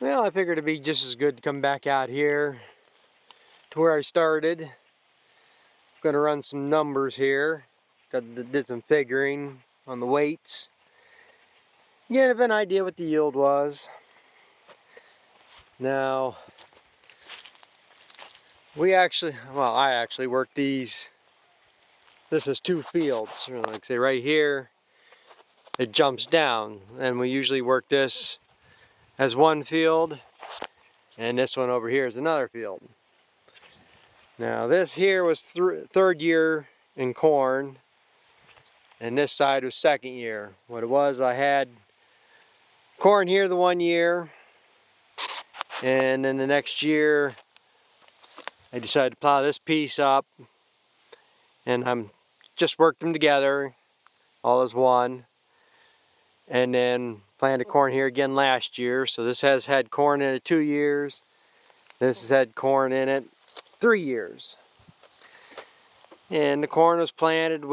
Well, I figured it'd be just as good to come back out here to where I started. Gonna run some numbers here. Did some figuring on the weights. Get an idea what the yield was. Now, I actually worked these. This is 2 fields. Like say right here, it jumps down, and we usually work this as 1 field, and this one over here is another field. Now this here was 3rd year in corn, and this side was 2nd year. What it was, I had corn here the 1 year, and then the next year I decided to plow this piece up, and I'm just worked them together all as one, and then planted corn here again last year. So this has had corn in it 2 years, this has had corn in it 3 years. And the corn was planted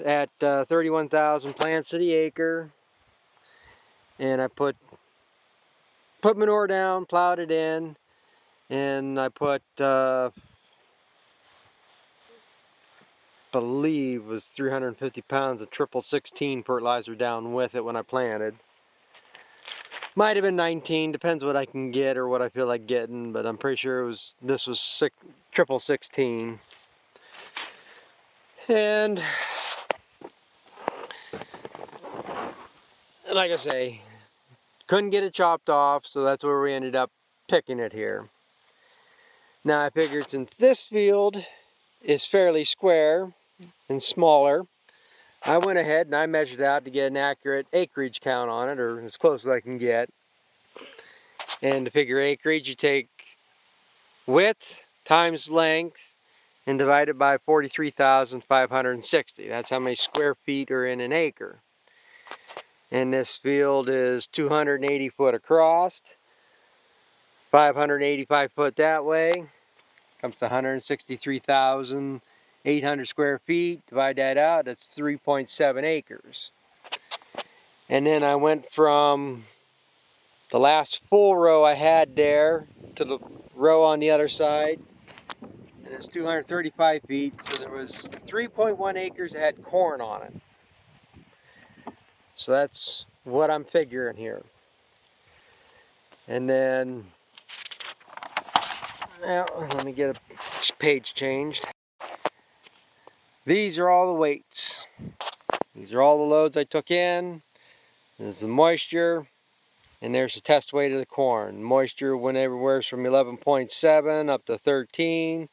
at 31,000 plants to the acre, and I put manure down, plowed it in, and I put believe was 350 pounds of triple 16 fertilizer down with it when I planted. Might have been 19, depends what I can get or what I feel like getting, but I'm pretty sure this was triple 16. And like I say, couldn't get it chopped off, so that's where we ended up picking it here. Now I figured since this field is fairly square and smaller, I went ahead and I measured out to get an accurate acreage count on it, or as close as I can get. And to figure acreage, you take width times length and divide it by 43,560. That's how many square feet are in an acre. And this field is 280 foot across, 585 foot that way. Comes to 163,800 square feet. Divide that out, that's 3.7 acres. And then I went from the last full row I had there to the row on the other side, and it's 235 feet, so there was 3.1 acres that had corn on it. So that's what I'm figuring here. And then, well, let me get a page changed. These are all the weights. These are all the loads I took in. There's the moisture, and there's the test weight of the corn. Moisture went everywhere from 11.7 up to 13.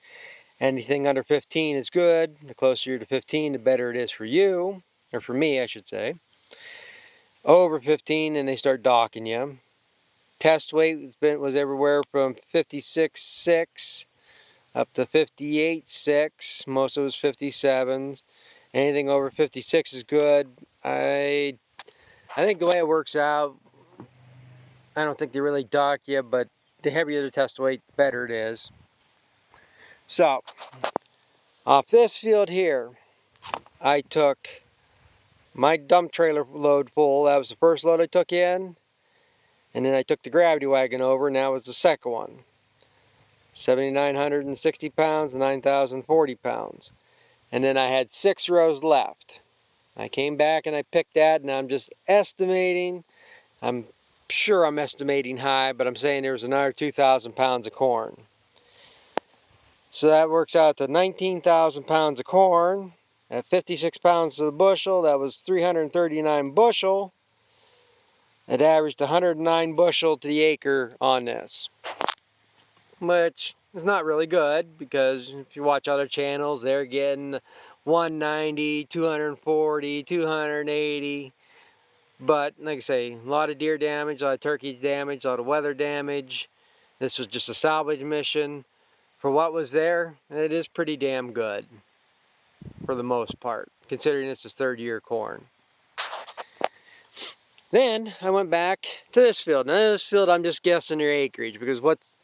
Anything under 15 is good. The closer you're to 15, the better it is for you, or for me, I should say. Over 15, and they start docking you. Test weight was everywhere from 56.6 up to 58.6. Most of it was 57s. Anything over 56 is good. I think the way it works out, I don't think they really dock you, but the heavier the test weight, the better it is. So, off this field here, I took my dump trailer load full. That was the first load I took in. And then I took the gravity wagon over, and that was the second one. 7,960 pounds, 9,040 pounds. And then I had 6 rows left. I came back and I picked that, and I'm just estimating. I'm sure I'm estimating high, but I'm saying there was another 2,000 pounds of corn. So that works out to 19,000 pounds of corn. At 56 pounds to the bushel, that was 339 bushel. It averaged 109 bushel to the acre on this, which is not really good, because if you watch other channels, they're getting 190, 240, 280. But like I say, a lot of deer damage, a lot of turkey damage, a lot of weather damage. This was just a salvage mission. For what was there, it is pretty damn good for the most part, considering this is 3rd year corn. Then I went back to this field. Now this field, I'm just guessing your acreage, because what's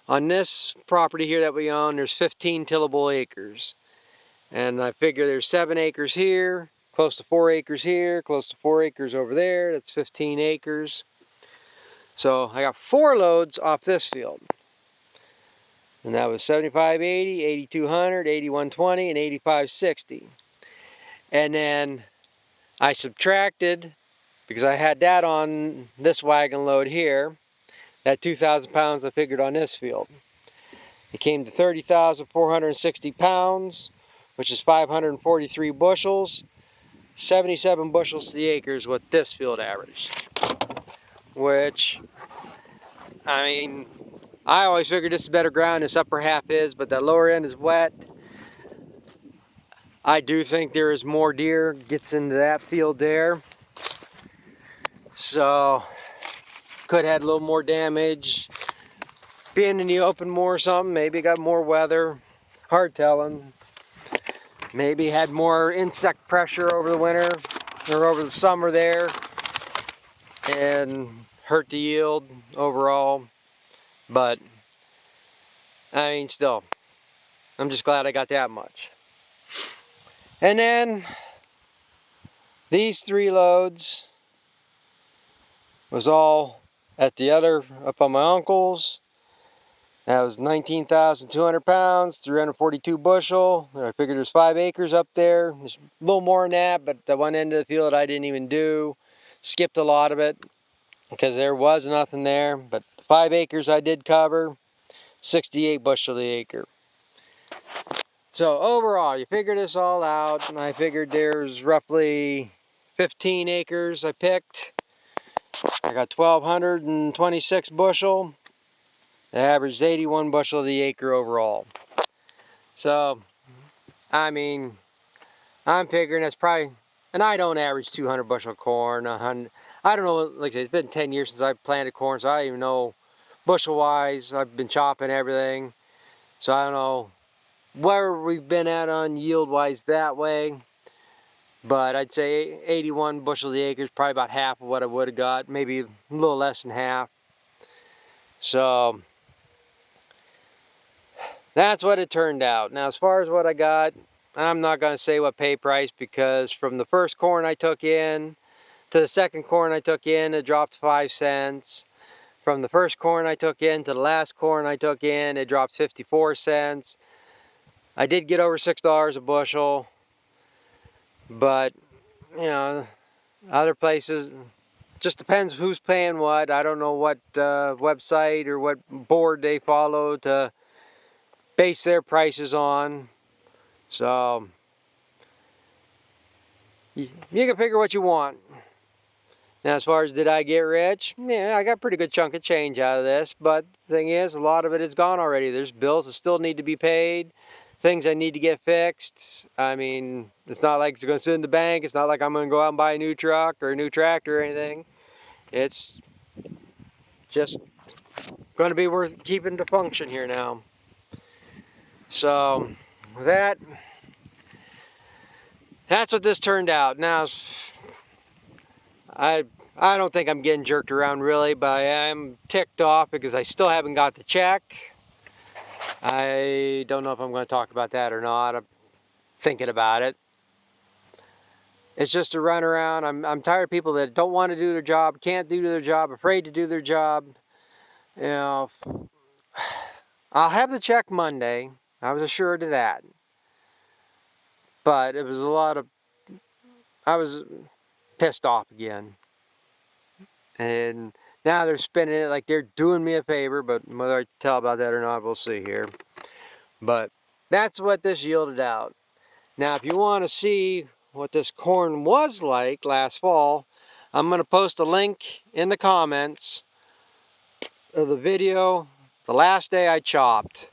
on this property here that we own, there's 15 tillable acres. And I figure there's 7 acres here, close to 4 acres here, close to 4 acres over there. That's 15 acres. So I got 4 loads off this field. And that was 7580, 8200, 8120, and 8560. And then I subtracted, because I had that on this wagon load here, that 2,000 pounds I figured on this field. It came to 30,460 pounds, which is 543 bushels. 77 bushels to the acre is what this field averaged. Which, I mean, I always figured this is better ground, this upper half is, but that lower end is wet. I do think there is more deer gets into that field there. So, could have had a little more damage. Being in the open more or something, maybe got more weather. Hard telling. Maybe had more insect pressure over the winter or over the summer there and hurt the yield overall. But, I mean, still, I'm just glad I got that much. And then, these 3 loads was all at the other, up on my uncle's. That was 19,200 pounds, 342 bushel. I figured there's 5 acres up there. There's a little more than that, but the one end of the field I didn't even do. Skipped a lot of it because there was nothing there. But 5 acres I did cover, 68 bushel the acre. So overall, you figure this all out, and I figured there's roughly 15 acres I picked. I got 1,226 bushel. It averaged 81 bushel the acre overall. So, I mean, I'm figuring that's probably, and I don't average 200 bushel corn. 100, I don't know, like I said, it's been 10 years since I've planted corn, so I don't even know bushel-wise. I've been chopping everything, so I don't know where we've been at on yield-wise that way. But I'd say 81 bushel the acre is probably about half of what I would have got, maybe a little less than half. So, that's what it turned out. Now, as far as what I got, I'm not going to say what pay price, because from the first corn I took in to the second corn I took in, it dropped 5 cents. From the first corn I took in to the last corn I took in, it dropped 54 cents. I did get over $6 a bushel, but, you know, other places, just depends who's paying what. I don't know what website or what board they follow to base their prices on. So, you can figure what you want. Now, as far as did I get rich? Yeah, I got a pretty good chunk of change out of this, but the thing is, a lot of it is gone already. There's bills that still need to be paid, things I need to get fixed. I mean, it's not like it's going to sit in the bank. It's not like I'm going to go out and buy a new truck or a new tractor or anything. It's just going to be worth keeping to function here now. So, with that, that's what this turned out. Now, I don't think I'm getting jerked around really, but I am ticked off because I still haven't got the check. I don't know if I'm going to talk about that or not. I'm thinking about it. It's just a run around. I'm tired of people that don't want to do their job, can't do their job, afraid to do their job. You know, I'll have the check Monday. I was assured of that. But it was a lot of, I was pissed off again. And now they're spinning it like they're doing me a favor, but whether I tell about that or not, we'll see here. But that's what this yielded out. Now, if you want to see what this corn was like last fall, I'm going to post a link in the comments of the video the last day I chopped.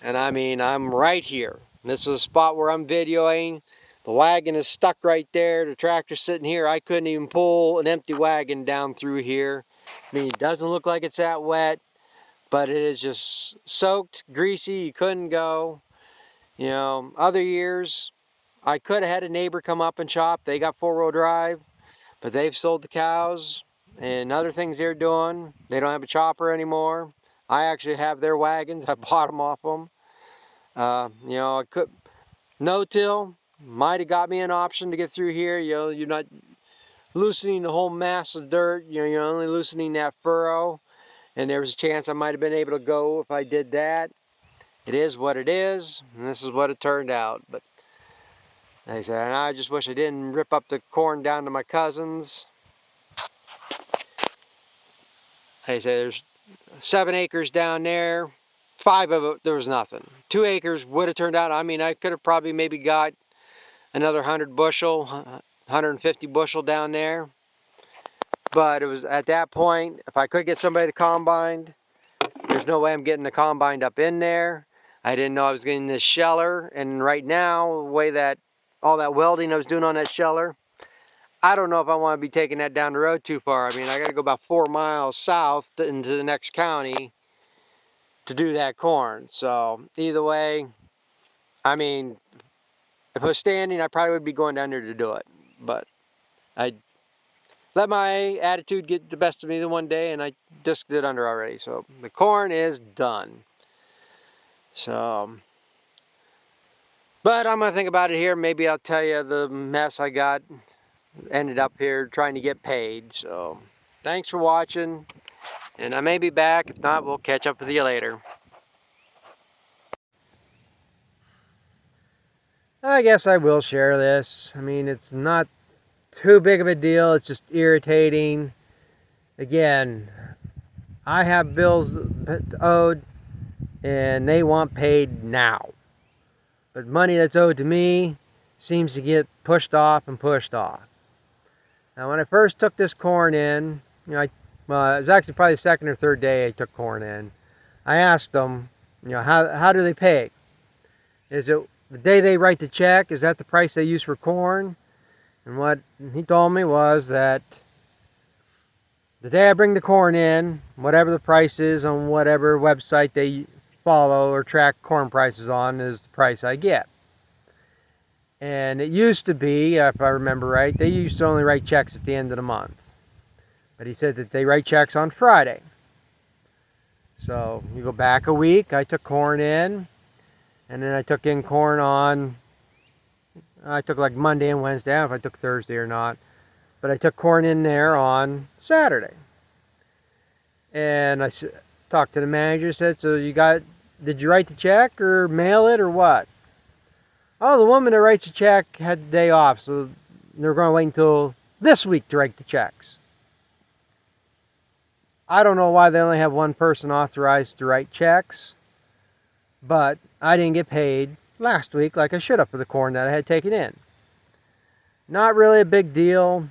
And I mean, I'm right here. This is a spot where I'm videoing. The wagon is stuck right there. The tractor's sitting here. I couldn't even pull an empty wagon down through here. I mean, it doesn't look like it's that wet, but it is just soaked, greasy. You couldn't go. You know, other years, I could have had a neighbor come up and chop. They got 4-wheel drive, but they've sold the cows and other things they're doing. They don't have a chopper anymore. I actually have their wagons. I bought them off them. You know, I could no-till might have got me an option to get through here. You know, you're not loosening the whole mass of dirt. You know, you're only loosening that furrow, and there was a chance I might have been able to go if I did that. It is what it is, and this is what it turned out. But like I said, I just wish I didn't rip up the corn down to my cousins. Like I said, there's 7 acres down there. 5 of it, there was nothing. 2 acres would have turned out, I mean, I could have probably maybe got another 100 bushel, 150 bushel down there. But it was at that point, if I could get somebody to combine, there's no way I'm getting the combine up in there. I didn't know I was getting this sheller, and right now, the way that all that welding I was doing on that sheller, I don't know if I want to be taking that down the road too far. I mean, I got to go about 4 miles south into the next county to do that corn. So either way, I mean, if I was standing, I probably would be going down there to do it. But I let my attitude get the best of me the one day, and I disked it under already. So the corn is done. So, but I'm gonna think about it here. Maybe I'll tell you the mess I got. Ended up here trying to get paid. So thanks for watching, and I may be back. If not, we'll catch up with you later. I guess I will share this. I mean, it's not too big of a deal. It's just irritating. Again, I have bills owed, and they want paid now. But money that's owed to me seems to get pushed off and pushed off. Now, when I first took this corn in, you know, it was actually probably the second or third day I took corn in. I asked them, you know, how do they pay? Is it the day they write the check? Is that the price they use for corn? And what he told me was that the day I bring the corn in, whatever the price is on whatever website they follow or track corn prices on is the price I get. And it used to be, if I remember right, they used to only write checks at the end of the month. But he said that they write checks on Friday. So you go back a week, I took corn in, and then I took in corn on, I took like Monday and Wednesday, I don't know if I took Thursday or not, but I took corn in there on Saturday. And I talked to the manager, said, so did you write the check or mail it or what? Oh, the woman that writes the check had the day off, so they're going to wait until this week to write the checks. I don't know why they only have one person authorized to write checks, but I didn't get paid last week like I should have for the corn that I had taken in. Not really a big deal.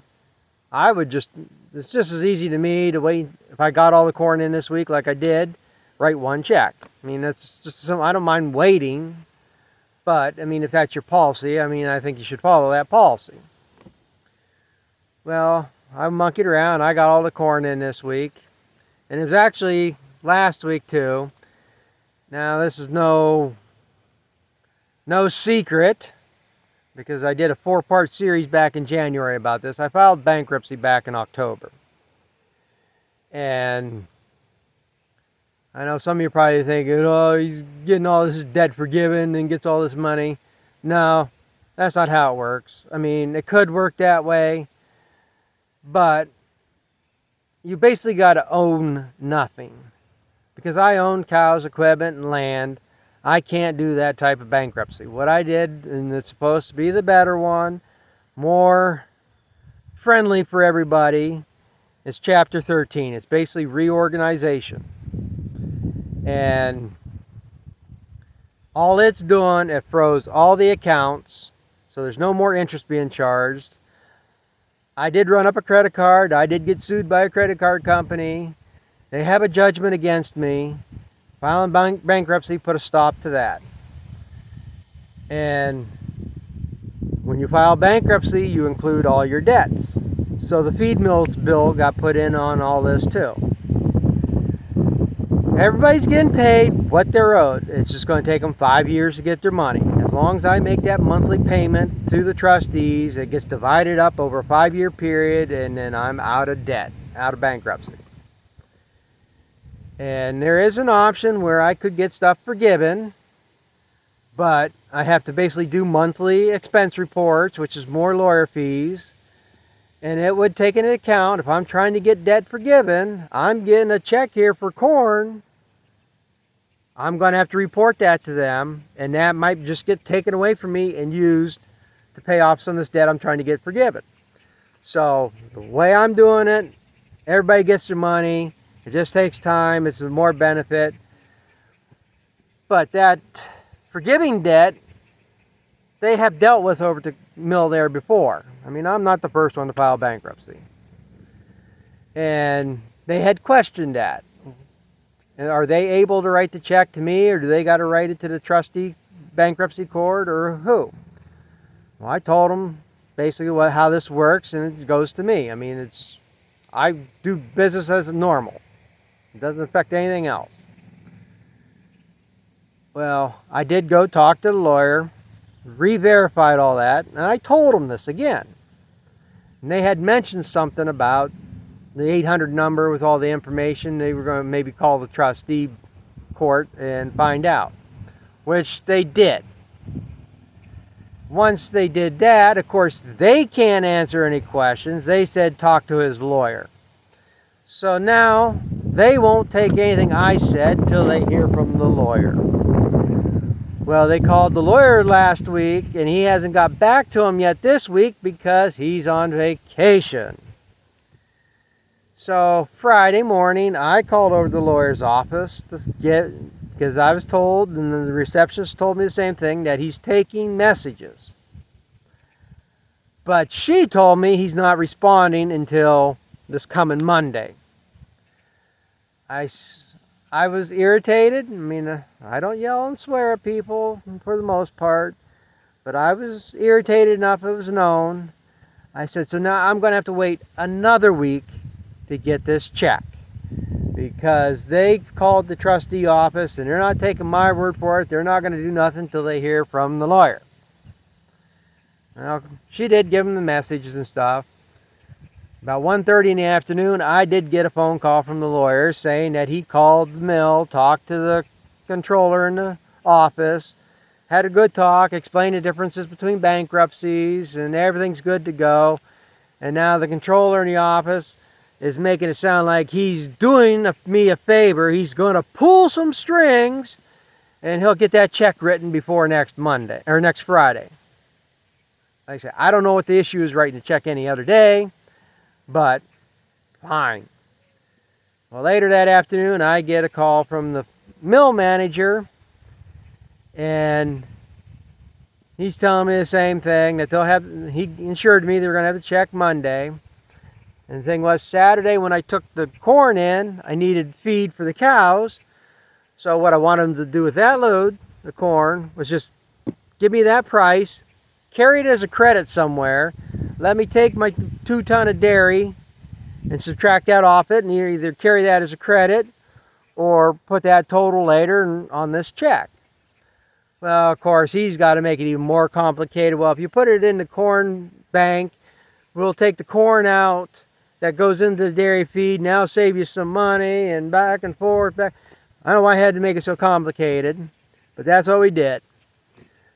It's just as easy to me to wait, if I got all the corn in this week like I did, write one check. I mean, that's just something, I don't mind waiting. But, I mean, if that's your policy, I mean, I think you should follow that policy. Well, I monkeyed around. I got all the corn in this week. And it was actually last week, too. Now, this is no secret, because I did a 4-part series back in January about this. I filed bankruptcy back in October. And I know some of you are probably thinking, oh, he's getting all this debt forgiven and gets all this money. No, that's not how it works. I mean, it could work that way, but you basically got to own nothing. Because I own cows, equipment, and land, I can't do that type of bankruptcy. What I did, and it's supposed to be the better one, more friendly for everybody, is Chapter 13. It's basically reorganization. And all it's doing, it froze all the accounts, so there's no more interest being charged. I did run up a credit card. I did get sued by a credit card company. They have a judgment against me. Filing bankruptcy put a stop to that. And when you file bankruptcy, you include all your debts. So the feed mills bill got put in on all this too. Everybody's getting paid what they're owed. It's just going to take them 5 years to get their money. As long as I make that monthly payment to the trustees, it gets divided up over a 5-year period, and then I'm out of debt, out of bankruptcy. And there is an option where I could get stuff forgiven, but I have to basically do monthly expense reports, which is more lawyer fees. And it would take into account, if I'm trying to get debt forgiven, I'm getting a check here for corn, I'm going to have to report that to them, and that might just get taken away from me and used to pay off some of this debt I'm trying to get forgiven. So the way I'm doing it, everybody gets their money. It just takes time. It's more benefit. But that forgiving debt, they have dealt with over the mill there before. I mean, I'm not the first one to file bankruptcy. And they had questioned that. Are they able to write the check to me, or do they got to write it to the trustee bankruptcy court, or who? Well, I told them basically how this works, and it goes to me. I mean, I do business as normal. It doesn't affect anything else. Well, I did go talk to the lawyer, re-verified all that, and I told them this again. And they had mentioned something about the 800 number with all the information. They were going to maybe call the trustee court and find out, which they did. Once they did that, of course, they can't answer any questions. They said talk to his lawyer. So now they won't take anything I said until they hear from the lawyer. Well, they called the lawyer last week, and he hasn't got back to them yet this week because he's on vacation. So Friday morning, I called over to the lawyer's office because I was told, and the receptionist told me the same thing, that he's taking messages. But she told me he's not responding until this coming Monday. I was irritated. I mean, I don't yell and swear at people for the most part, but I was irritated enough, it was known. I said, so now I'm going to have to wait another week to get this check, because they called the trustee office and they're not taking my word for it. They're not going to do nothing until they hear from the lawyer. Well, she did give them the messages and stuff. About 1:30 in the afternoon, I did get a phone call from the lawyer saying that he called the mill, talked to the controller in the office, had a good talk, explained the differences between bankruptcies, and everything's good to go. And now the controller in the office is making it sound like he's doing me a favor. He's going to pull some strings, and he'll get that check written before next Monday, or next Friday. Like I said, I don't know what the issue is writing the check any other day, but fine. Well, later that afternoon, I get a call from the mill manager, and he's telling me the same thing, that he assured me they were going to have the check Monday. And the thing was, Saturday when I took the corn in, I needed feed for the cows. So what I wanted them to do with that load, the corn, was just give me that price, carry it as a credit somewhere, let me take my 2 ton of dairy and subtract that off it, and either carry that as a credit or put that total later on this check. Well, of course, he's got to make it even more complicated. Well, if you put it in the corn bank, we'll take the corn out that goes into the dairy feed, now save you some money, and back and forth. I don't know why I had to make it so complicated, but that's what we did.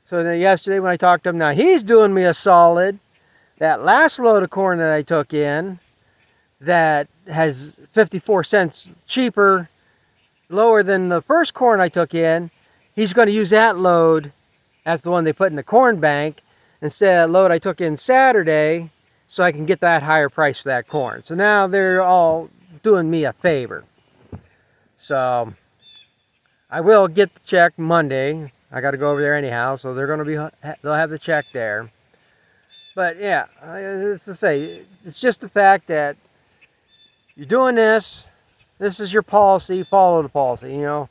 So then yesterday when I talked to him, now he's doing me a solid. That last load of corn that I took in, that has 54 cents cheaper, lower than the first corn I took in, he's going to use that load as the one they put in the corn bank instead of the load I took in Saturday, so I can get that higher price for that corn. So now they're all doing me a favor. So I will get the check Monday. I got to go over there anyhow, so they'll have the check there. But yeah, it's to say, it's just the fact that you're doing this. This is your policy. Follow the policy. You know,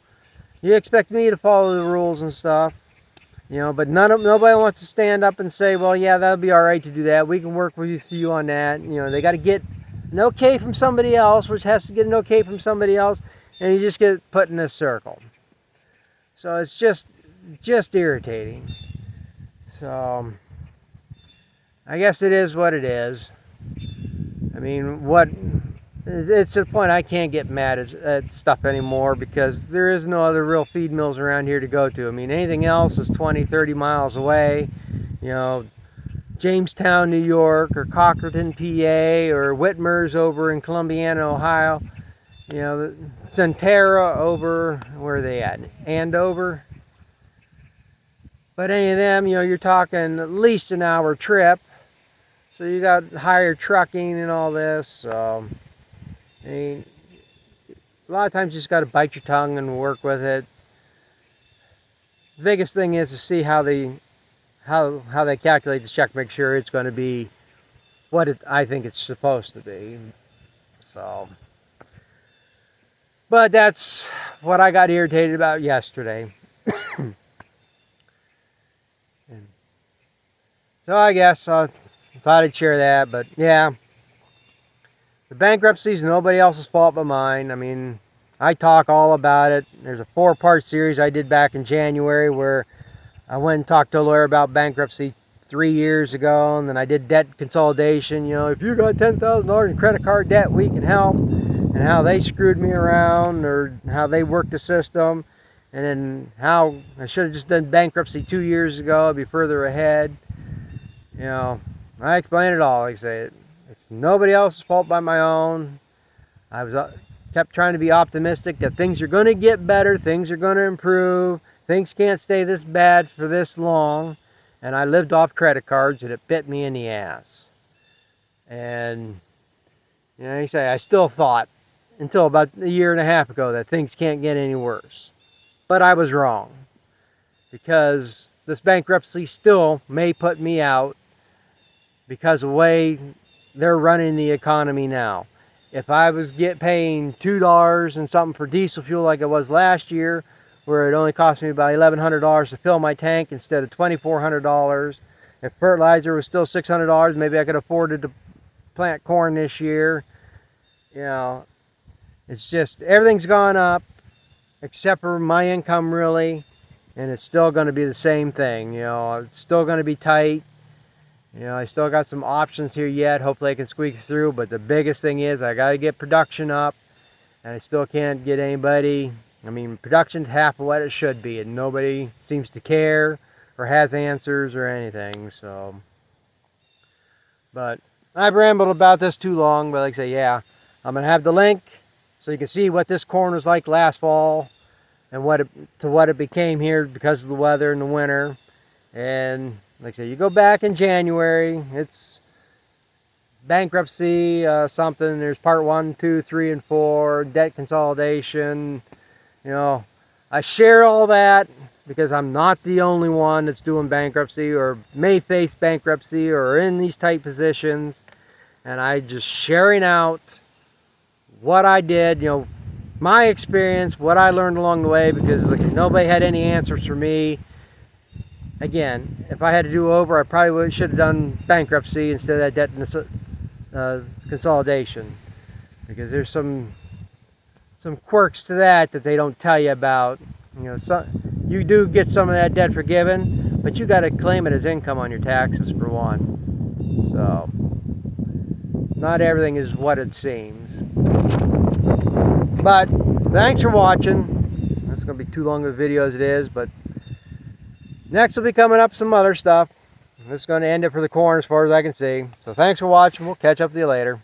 you expect me to follow the rules and stuff. You know, but nobody wants to stand up and say, well, yeah, that'll be all right to do that. We can work with you on that. You know, they got to get an okay from somebody else, which has to get an okay from somebody else, and you just get put in a circle. So it's just irritating. So I guess it is what it is. I mean, it's to the point I can't get mad at stuff anymore, because there is no other real feed mills around here to go to. I mean, anything else is 20, 30 miles away. You know, Jamestown, New York, or Cockerton, PA, or Whitmer's over in Columbiana, Ohio. You know, Centera over, where are they at? Andover. But any of them, you know, you're talking at least an hour trip. So you got higher trucking and all this. So, I mean, a lot of times you just got to bite your tongue and work with it. The biggest thing is to see how they calculate this check, make sure it's going to be what I think it's supposed to be. So, but that's what I got irritated about yesterday. So I guess I thought I'd share that, but yeah, the bankruptcy is nobody else's fault but mine. I mean, I talk all about it. There's a 4-part series I did back in January where I went and talked to a lawyer about bankruptcy 3 years ago, and then I did debt consolidation. You know, if you got $10,000 in credit card debt, we can help, and how they screwed me around, or how they worked the system, and then how I should have just done bankruptcy 2 years ago. I'd be further ahead. You know, I explain it all. Like I say, it's nobody else's fault but my own. I was kept trying to be optimistic that things are going to get better, things are going to improve, things can't stay this bad for this long. And I lived off credit cards, and it bit me in the ass. And you know, you say I still thought until about a year and a half ago that things can't get any worse, but I was wrong, because this bankruptcy still may put me out because of the way they're running the economy now. If I was paying $2 and something for diesel fuel like it was last year, where it only cost me about $1,100 to fill my tank instead of $2,400, if fertilizer was still $600, maybe I could afford to plant corn this year. You know, it's just everything's gone up except for my income, really, and it's still going to be the same thing. You know, it's still going to be tight. You know, I still got some options here yet. Hopefully I can squeak through, but the biggest thing is I got to get production up, and I still can't get anybody. I mean, production's half of what it should be, and nobody seems to care or has answers or anything. So, but I've rambled about this too long. But like I say, yeah, I'm gonna have the link so you can see what this corn was like last fall and what it became here because of the weather in the winter. And like I say, you go back in January, it's bankruptcy, something. There's part 1, 2, 3, and 4, debt consolidation. You know, I share all that because I'm not the only one that's doing bankruptcy or may face bankruptcy or in these tight positions. And I just sharing out what I did, you know, my experience, what I learned along the way, because like, nobody had any answers for me. Again, if I had to do over, I probably should have done bankruptcy instead of that debt consolidation, because there's some quirks to that they don't tell you about. You know, you do get some of that debt forgiven, but you got to claim it as income on your taxes for one. So not everything is what it seems. But thanks for watching. This is going to be too long of a video as it is, but next will be coming up some other stuff. This is going to end it for the corn as far as I can see. So thanks for watching. We'll catch up with you later.